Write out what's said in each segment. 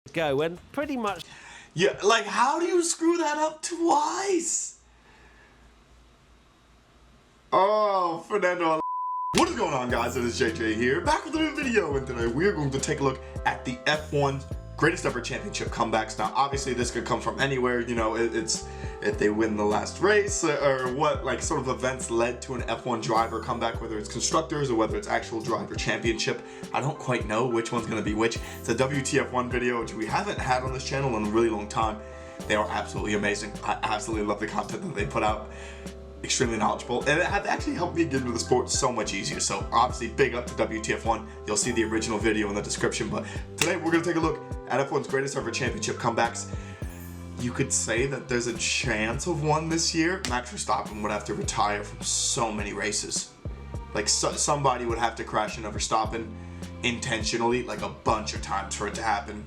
go, and pretty much... Yeah, like, how do you screw that up twice? Oh, Fernando. What is going on, guys? It is JJ here, back with a new video, and today we are going to take a look at the F1's greatest ever championship comebacks. Now, obviously, this could come from anywhere. You know, it's if they win the last race, or what, like, sort of events led to an F1 driver comeback, whether it's constructors or whether it's actual driver championship. I don't quite know which one's going to be which. It's a WTF1 video, which we haven't had on this channel in a really long time. They are absolutely amazing. I absolutely love the content that they put out. Extremely knowledgeable, and it had actually helped me get into the sport so much easier. So obviously, big up to WTF1. You'll see the original video in the description, but today we're going to take a look at F1's greatest ever championship comebacks. You could say that there's a chance of one this year. Max Verstappen would have to retire from so many races. Like, somebody would have to crash into Verstappen intentionally, like a bunch of times for it to happen.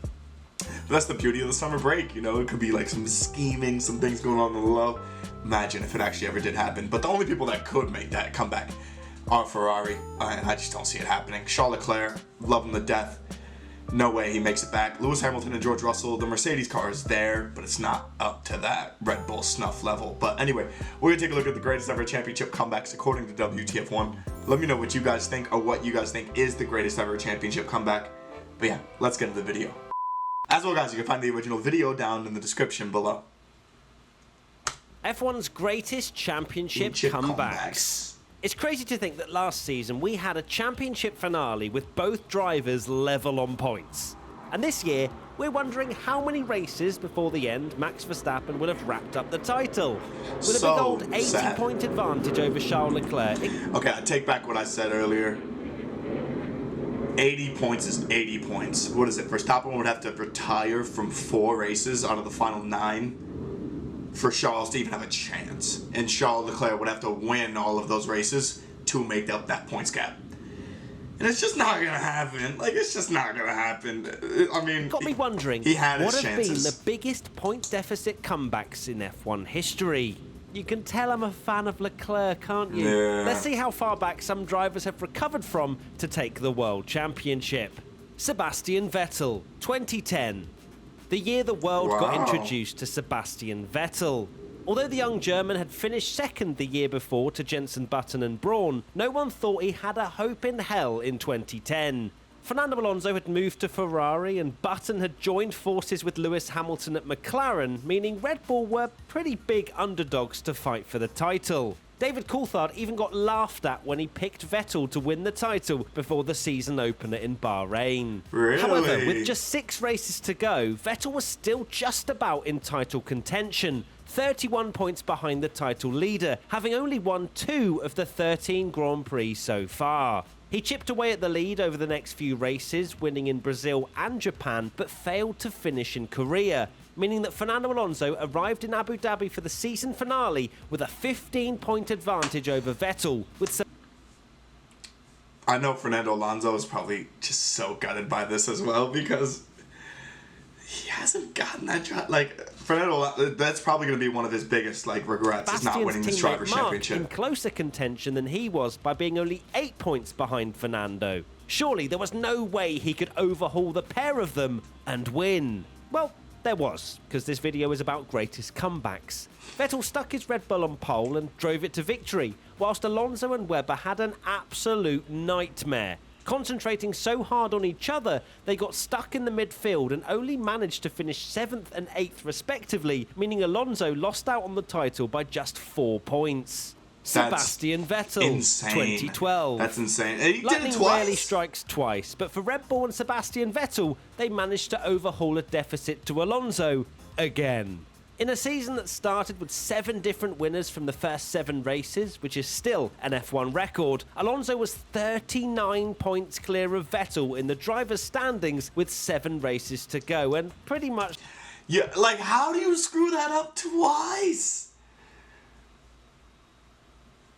But that's the beauty of the summer break, you know. It could be like some scheming, some things going on in the low. Imagine if it actually ever did happen. But the only people that could make that comeback are Ferrari, and I just don't see it happening. Charles Leclerc, love him to death. No way he makes it back. Lewis Hamilton and George Russell, the Mercedes car is there, but it's not up to that Red Bull snuff level. But anyway, we're gonna take a look at the greatest ever championship comebacks according to WTF1. Let me know what you guys think, or what you guys think is the greatest ever championship comeback. But yeah, let's get into the video. As well, guys, you can find the original video down in the description below. F1's greatest championship comebacks. It's crazy to think that last season we had a championship finale with both drivers level on points. And this year, we're wondering how many races before the end Max Verstappen will have wrapped up the title. With a big old 80-point advantage over Charles Leclerc. Okay, I take back what I said earlier. 80 points is 80 points. What is it? Verstappen would have to retire from 4 races out of the final 9 for Charles to even have a chance. And Charles Leclerc would have to win all of those races to make up that points gap. And it's just not gonna happen. Like, it's just not gonna happen. I mean, got me wondering, he had his what have chances. been the biggest point deficit comebacks in F1 history? You can tell I'm a fan of Leclerc, can't you? Yeah. Let's see how far back some drivers have recovered from to take the World Championship. Sebastian Vettel, 2010. The year the world got introduced to Sebastian Vettel. Although the young German had finished second the year before to Jenson Button and Brawn, no one thought he had a hope in hell in 2010. Fernando Alonso had moved to Ferrari and Button had joined forces with Lewis Hamilton at McLaren, meaning Red Bull were pretty big underdogs to fight for the title. David Coulthard even got laughed at when he picked Vettel to win the title before the season opener in Bahrain. Really? However, with just 6 races to go, Vettel was still just about in title contention, 31 points behind the title leader, having only won 2 of the 13 Grand Prix so far. He chipped away at the lead over the next few races, winning in Brazil and Japan, but failed to finish in Korea, meaning that Fernando Alonso arrived in Abu Dhabi for the season finale with a 15-point advantage over Vettel. I know Fernando Alonso is probably just so gutted by this as well, because he hasn't gotten that job. Like, Fernando, that's probably going to be one of his biggest, like, regrets, is not winning this driver's championship. In closer contention than he was by being only 8 points behind Fernando. Surely there was no way he could overhaul the pair of them and win. Well, there was, because this video is about greatest comebacks. Vettel stuck his Red Bull on pole and drove it to victory, whilst Alonso and Webber had an absolute nightmare. Concentrating so hard on each other, they got stuck in the midfield and only managed to finish 7th and 8th respectively, meaning Alonso lost out on the title by just 4 points. Sebastian Vettel, insane. 2012. That's insane. And he Lightning did it twice. rarely strikes twice, but for Red Bull and Sebastian Vettel, they managed to overhaul a deficit to Alonso again. In a season that started with 7 different winners from the first 7 races, which is still an F1 record, Alonso was 39 points clear of Vettel in the driver's standings with 7 races to go, and pretty much... Yeah, like, how do you screw that up twice?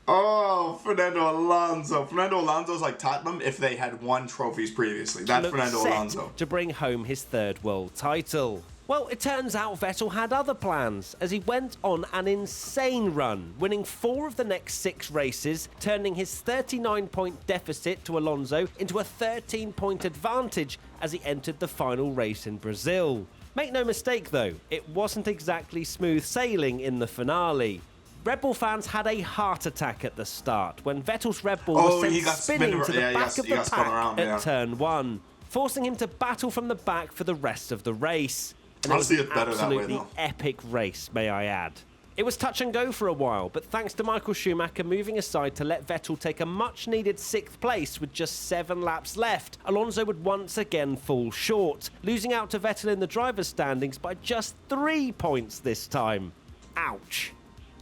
Oh, Fernando Alonso. Fernando Alonso's like Tottenham if they had won trophies previously. That's Fernando Alonso. To bring home his 3rd world title. Well, it turns out Vettel had other plans, as he went on an insane run, winning 4 of the next 6 races, turning his 39-point deficit to Alonso into a 13-point advantage as he entered the final race in Brazil. Make no mistake though, it wasn't exactly smooth sailing in the finale. Red Bull fans had a heart attack at the start when Vettel's Red Bull was sent spinning to the back of the pack at turn 1, forcing him to battle from the back for the rest of the race. And Honestly, it was it's better that way, absolutely though. epic race, may I add. It was touch and go for a while, but thanks to Michael Schumacher moving aside to let Vettel take a much-needed 6th place with just 7 laps left, Alonso would once again fall short, losing out to Vettel in the driver's standings by just 3 points this time. Ouch.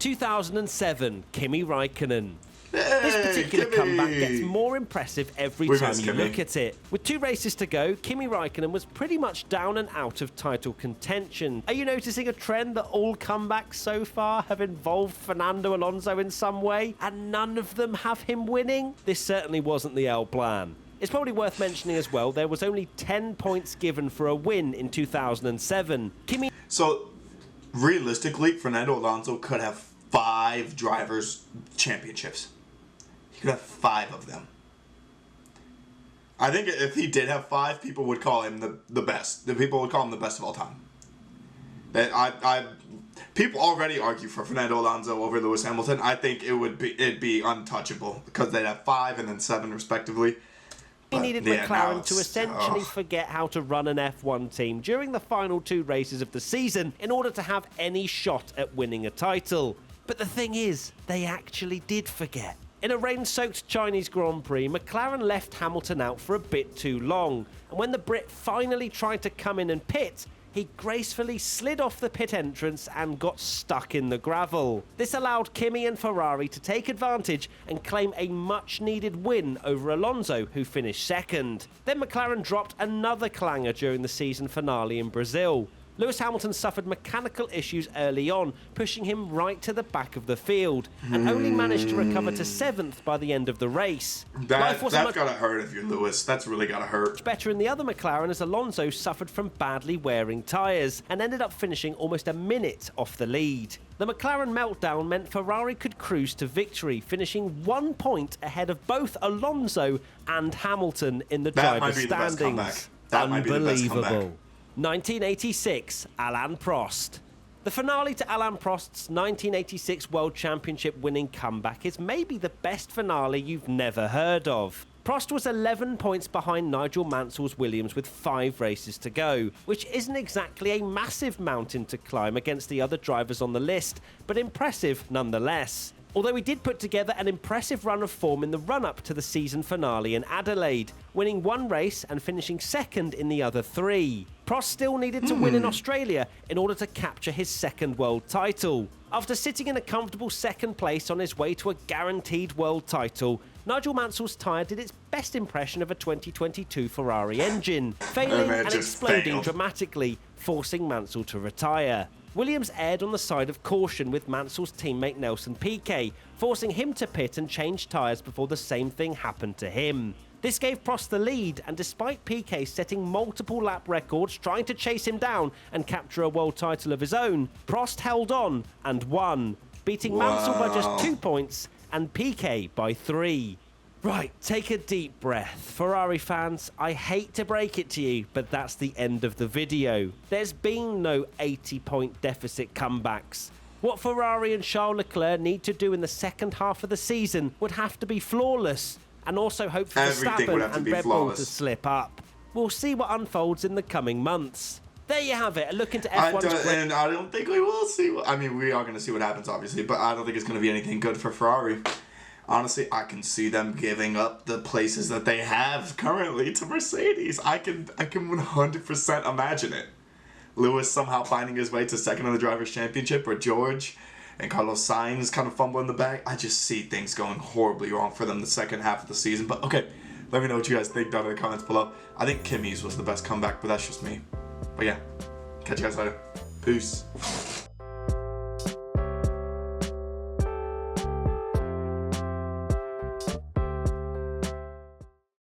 2007, Kimi Raikkonen. This particular comeback gets more impressive every time you look at it. With 2 races to go, Kimi Raikkonen was pretty much down and out of title contention. Are you noticing a trend that all comebacks so far have involved Fernando Alonso in some way, and none of them have him winning? This certainly wasn't the L plan. It's probably worth mentioning as well, there was only 10 points given for a win in 2007. So, realistically, Fernando Alonso could have 5 drivers' championships. He could have 5 of them. I think if he did have 5, people would call him the best. The people would call him the best of all time. People already argue for Fernando Alonso over Lewis Hamilton. I think it'd be untouchable because they'd have 5 and then 7 respectively. He needed McLaren to essentially forget how to run an F1 team during the final 2 races of the season in order to have any shot at winning a title. But the thing is, they actually did forget. In a rain-soaked Chinese Grand Prix, McLaren left Hamilton out for a bit too long, and when the Brit finally tried to come in and pit, he gracefully slid off the pit entrance and got stuck in the gravel. This allowed Kimi and Ferrari to take advantage and claim a much-needed win over Alonso, who finished second. Then McLaren dropped another clanger during the season finale in Brazil. Lewis Hamilton suffered mechanical issues early on, pushing him right to the back of the field, and only managed to recover to 7th by the end of the race. That's gotta hurt if you're Lewis. That's really gotta hurt. Better in the other McLaren as Alonso suffered from badly wearing tyres and ended up finishing almost a minute off the lead. The McLaren meltdown meant Ferrari could cruise to victory, finishing 1 point ahead of both Alonso and Hamilton in the driver's standings. Unbelievable. 1986, Alain Prost. The finale to Alain Prost's 1986 World Championship winning comeback is maybe the best finale you've never heard of. Prost was 11 points behind Nigel Mansell's Williams with 5 races to go, which isn't exactly a massive mountain to climb against the other drivers on the list, but impressive nonetheless. Although he did put together an impressive run of form in the run-up to the season finale in Adelaide, winning 1 race and finishing second in the other 3. Prost still needed to win in Australia in order to capture his 2nd world title. After sitting in a comfortable 2nd place on his way to a guaranteed world title, Nigel Mansell's tyre did its best impression of a 2022 Ferrari engine, failing and exploding dramatically, forcing Mansell to retire. Williams erred on the side of caution with Mansell's teammate Nelson Piquet, forcing him to pit and change tyres before the same thing happened to him. This gave Prost the lead, and despite Piquet setting multiple lap records trying to chase him down and capture a world title of his own, Prost held on and won, beating Mansell by just 2 points and Piquet by 3. Right, take a deep breath. Ferrari fans, I hate to break it to you, but that's the end of the video. There's been no 80-point deficit comebacks. What Ferrari and Charles Leclerc need to do in the second half of the season would have to be flawless, and also hope for Verstappen and Red Bull to slip up. We'll see what unfolds in the coming months. There you have it, a look into F1's... And I don't think we will see... I mean, we are going to see what happens, obviously, but I don't think it's going to be anything good for Ferrari. Honestly, I can see them giving up the places that they have currently to Mercedes. I can 100% imagine it. Lewis somehow finding his way to 2nd in the Drivers' Championship, or George and Carlos Sainz kind of fumbling the bag. I just see things going horribly wrong for them the second half of the season. But okay, let me know what you guys think down in the comments below. I think Kimi's was the best comeback, but that's just me. But yeah, catch you guys later. Peace.